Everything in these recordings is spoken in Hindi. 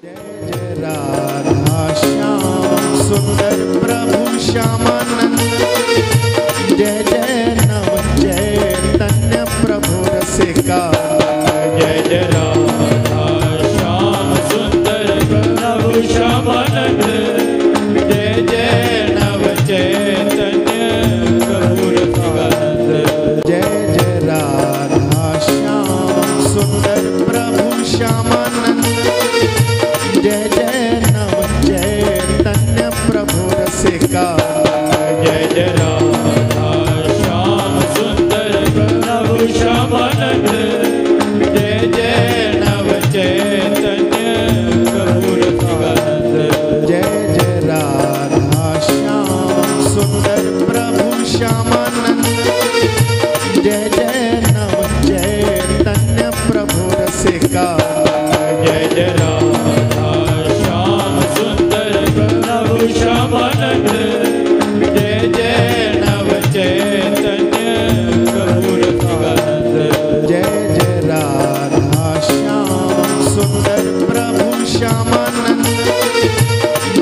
जय जय राधा श्याम सुंदर प्रभु श्यामानंद। जय जय नव चैतन्य प्रभु रसिका। जय जय राधा श्याम सुंदर प्रभु श्यामानंद। जय जय नव चैतन्य प्रभु रसिकानंद। जय जय राधा श्याम सुंदर प्रभु श्यामानंद। जय जय नव चैतन्य प्रभु रसिका। जय जय राधा श्याम सुंदर प्रभु श्यामानंद। जय जय नव चैतन्य प्रभु रसिकानंद। जय जय राधा श्याम सुंदर प्रभु श्यामानंद। जय जय नव चैतन्य प्रभु रसिका। जय जय राधा श्याम सुंदर प्रभु श्यामानंद। जय जय नव चैतन्य प्रभु रसिकानंद। जय जय राधा श्याम सुंदर प्रभु श्यामानंद।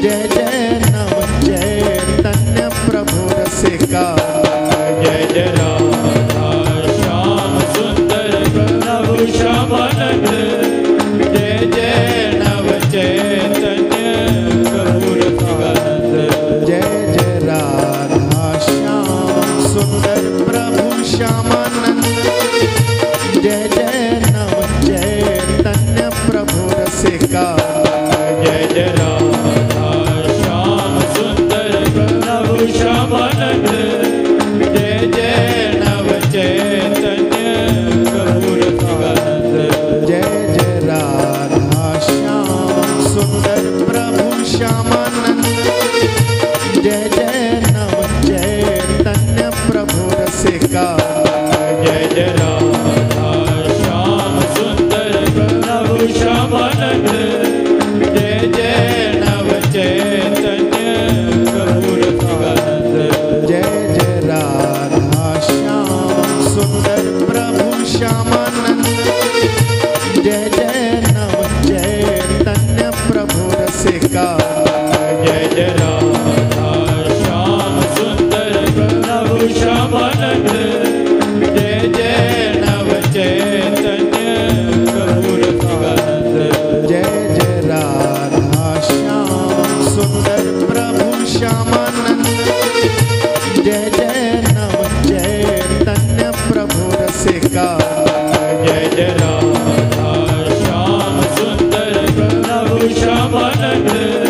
जय जय नव चैतन्य प्रभु रसिका। जय जय राधा श्याम सुंदर प्रभु श्यामानंद। जय जय नव चैतन्य प्रभु रसिकानंद। जय जय राधा श्याम सुंदर प्रभु श्यामानंद। जय जय नव चैतन्य प्रभु रसिका। जय जय राधा श्याम सुंदर प्रभु श्यामानंद। जय जय नव चैतन्य प्रभु रसिकानंद। जय जय राधा श्याम सुंदर प्रभु श्यामानंद। जय जय नव चैतन्य प्रभु रसिका। जय जय राधा श्याम सुंदर प्रभु श्यामानंद। जय जय नव चैतन्य प्रभु रसिकानंद। जय जय राधा श्याम सुंदर प्रभु श्यामानंद। जय जय नव चैतन्य प्रभु रसिका। जय जय राधा श्याम सुंदर प्रभु श्यामानंद। जय जय नव चैतन्य प्रभु रसिकानंद। जय जय राधा श्याम सुंदर प्रभु श्यामानंद। जय जय नव चैतन्य प्रभु रसिका। जय जय राधा श्याम सुंदर प्रभु श्यामानंद।